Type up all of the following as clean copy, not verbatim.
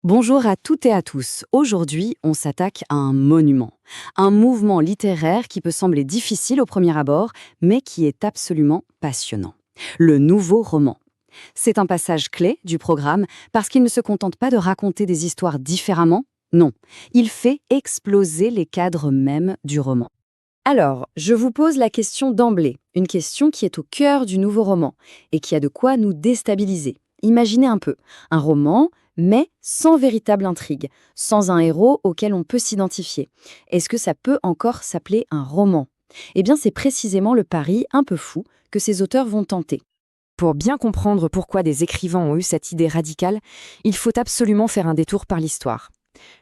Bonjour à toutes et à tous. Aujourd'hui, on s'attaque à un monument. Un mouvement littéraire qui peut sembler difficile au premier abord, mais qui est absolument passionnant. Le nouveau roman. C'est un passage clé du programme parce qu'il ne se contente pas de raconter des histoires différemment. Non, il fait exploser les cadres mêmes du roman. Alors, je vous pose la question d'emblée, une question qui est au cœur du nouveau roman et qui a de quoi nous déstabiliser. Imaginez un peu, un roman, mais sans véritable intrigue, sans un héros auquel on peut s'identifier. Est-ce que ça peut encore s'appeler un roman? Eh bien, c'est précisément le pari un peu fou que ces auteurs vont tenter. Pour bien comprendre pourquoi des écrivains ont eu cette idée radicale, il faut absolument faire un détour par l'histoire.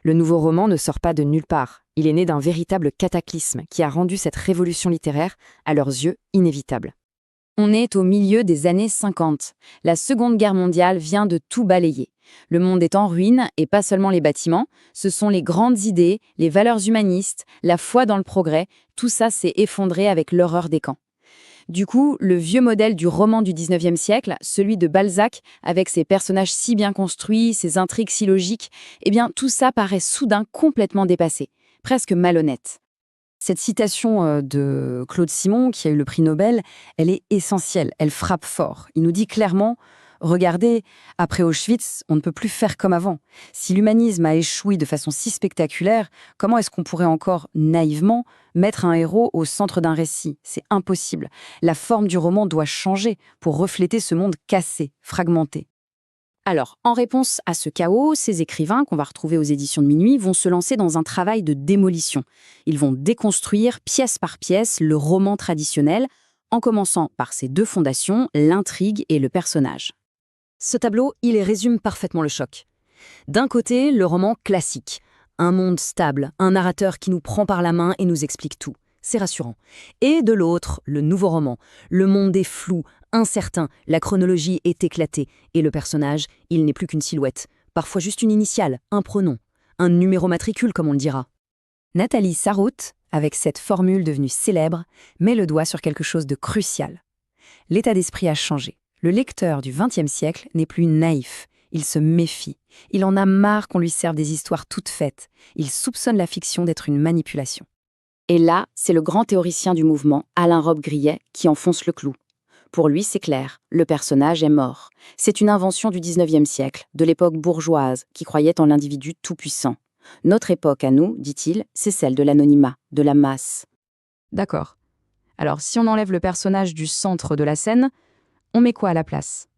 Le nouveau roman ne sort pas de nulle part. Il est né d'un véritable cataclysme qui a rendu cette révolution littéraire, à leurs yeux, inévitable. On est au milieu des années 50. La Seconde Guerre mondiale vient de tout balayer. Le monde est en ruine, et pas seulement les bâtiments, ce sont les grandes idées, les valeurs humanistes, la foi dans le progrès, tout ça s'est effondré avec l'horreur des camps. Du coup, le vieux modèle du roman du 19e siècle, celui de Balzac, avec ses personnages si bien construits, ses intrigues si logiques, eh bien tout ça paraît soudain complètement dépassé, presque malhonnête. Cette citation de Claude Simon, qui a eu le prix Nobel, elle est essentielle, elle frappe fort. Il nous dit clairement: regardez, après Auschwitz, on ne peut plus faire comme avant. Si l'humanisme a échoué de façon si spectaculaire, comment est-ce qu'on pourrait encore, naïvement, mettre un héros au centre d'un récit? C'est impossible. La forme du roman doit changer pour refléter ce monde cassé, fragmenté. Alors, en réponse à ce chaos, ces écrivains, qu'on va retrouver aux éditions de Minuit, vont se lancer dans un travail de démolition. Ils vont déconstruire pièce par pièce le roman traditionnel, en commençant par ses deux fondations, l'intrigue et le personnage. Ce tableau, il les résume parfaitement le choc. D'un côté, le roman classique. Un monde stable, un narrateur qui nous prend par la main et nous explique tout. C'est rassurant. Et de l'autre, le nouveau roman. Le monde est flou, incertain, la chronologie est éclatée. Et le personnage, il n'est plus qu'une silhouette. Parfois juste une initiale, un pronom. Un numéro matricule, comme on le dira. Nathalie Sarraute, avec cette formule devenue célèbre, met le doigt sur quelque chose de crucial. L'état d'esprit a changé. Le lecteur du XXe siècle n'est plus naïf. Il se méfie. Il en a marre qu'on lui serve des histoires toutes faites. Il soupçonne la fiction d'être une manipulation. Et là, c'est le grand théoricien du mouvement, Alain Robbe-Grillet, qui enfonce le clou. Pour lui, c'est clair, le personnage est mort. C'est une invention du XIXe siècle, de l'époque bourgeoise, qui croyait en l'individu tout-puissant. Notre époque, à nous, dit-il, c'est celle de l'anonymat, de la masse. D'accord. Alors, si on enlève le personnage du centre de la scène, on met quoi à la place?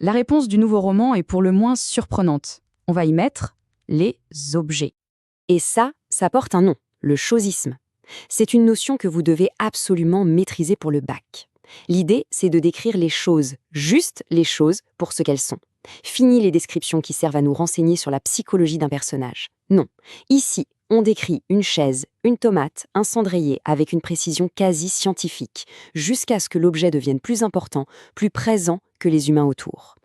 La réponse du nouveau roman est pour le moins surprenante. On va y mettre les objets. Et ça porte un nom, le chosisme. C'est une notion que vous devez absolument maîtriser pour le bac. L'idée, c'est de décrire les choses, juste les choses, pour ce qu'elles sont. Fini les descriptions qui servent à nous renseigner sur la psychologie d'un personnage. Non. Ici, on décrit une chaise, une tomate, un cendrier avec une précision quasi scientifique, jusqu'à ce que l'objet devienne plus important, plus présent que les humains autour.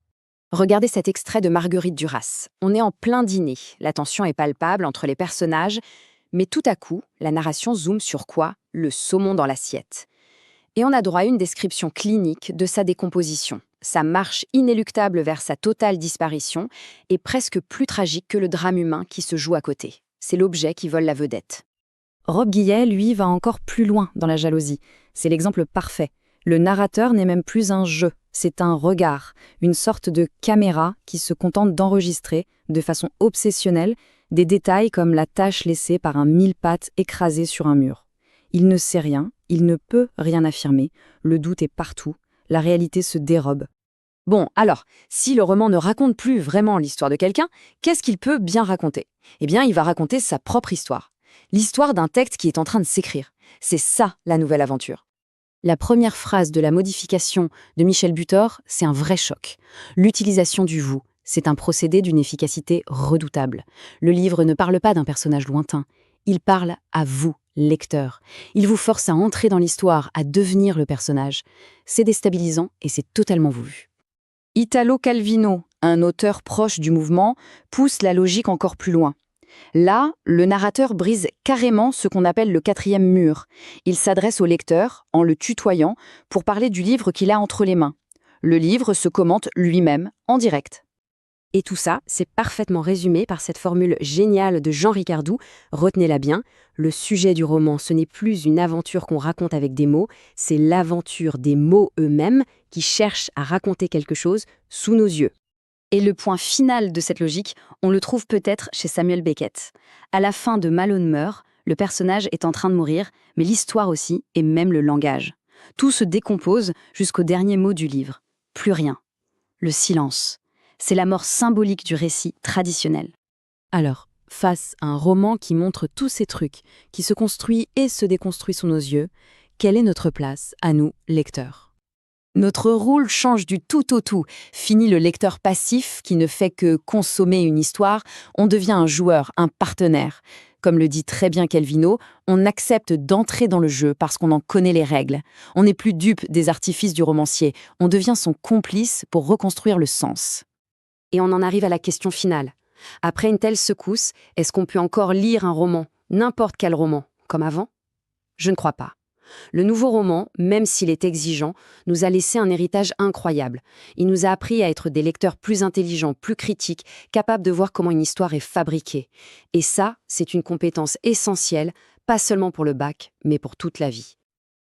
Regardez cet extrait de Marguerite Duras. On est en plein dîner, la tension est palpable entre les personnages, mais tout à coup, la narration zoome sur quoi? Le saumon dans l'assiette. Et on a droit à une description clinique de sa décomposition. Sa marche inéluctable vers sa totale disparition est presque plus tragique que le drame humain qui se joue à côté. C'est l'objet qui vole la vedette. Robbe-Grillet, lui, va encore plus loin dans la jalousie. C'est l'exemple parfait. Le narrateur n'est même plus un jeu, c'est un regard, une sorte de caméra qui se contente d'enregistrer, de façon obsessionnelle, des détails comme la tache laissée par un mille-pattes écrasé sur un mur. Il ne sait rien, il ne peut rien affirmer, le doute est partout, la réalité se dérobe. Bon, alors, si le roman ne raconte plus vraiment l'histoire de quelqu'un, qu'est-ce qu'il peut bien raconter? Eh bien, il va raconter sa propre histoire. L'histoire d'un texte qui est en train de s'écrire. C'est ça, la nouvelle aventure. La première phrase de la modification de Michel Butor, c'est un vrai choc. L'utilisation du « vous », c'est un procédé d'une efficacité redoutable. Le livre ne parle pas d'un personnage lointain. Il parle à vous, lecteur. Il vous force à entrer dans l'histoire, à devenir le personnage. C'est déstabilisant et c'est totalement voulu. Italo Calvino, un auteur proche du mouvement, pousse la logique encore plus loin. Là, le narrateur brise carrément ce qu'on appelle le quatrième mur. Il s'adresse au lecteur, en le tutoyant, pour parler du livre qu'il a entre les mains. Le livre se commente lui-même, en direct. Et tout ça, c'est parfaitement résumé par cette formule géniale de Jean Ricardou, retenez-la bien, le sujet du roman, ce n'est plus une aventure qu'on raconte avec des mots, c'est l'aventure des mots eux-mêmes qui cherchent à raconter quelque chose sous nos yeux. Et le point final de cette logique, on le trouve peut-être chez Samuel Beckett. À la fin de Malone meurt, le personnage est en train de mourir, mais l'histoire aussi, et même le langage. Tout se décompose jusqu'au dernier mot du livre. Plus rien. Le silence. C'est la mort symbolique du récit traditionnel. Alors, face à un roman qui montre tous ces trucs, qui se construit et se déconstruit sous nos yeux, quelle est notre place, à nous, lecteurs ? Notre rôle change du tout au tout. Fini le lecteur passif qui ne fait que consommer une histoire, on devient un joueur, un partenaire. Comme le dit très bien Calvino, on accepte d'entrer dans le jeu parce qu'on en connaît les règles. On n'est plus dupe des artifices du romancier, on devient son complice pour reconstruire le sens. Et on en arrive à la question finale. Après une telle secousse, est-ce qu'on peut encore lire un roman, n'importe quel roman, comme avant ? Je ne crois pas. Le nouveau roman, même s'il est exigeant, nous a laissé un héritage incroyable. Il nous a appris à être des lecteurs plus intelligents, plus critiques, capables de voir comment une histoire est fabriquée. Et ça, c'est une compétence essentielle, pas seulement pour le bac, mais pour toute la vie.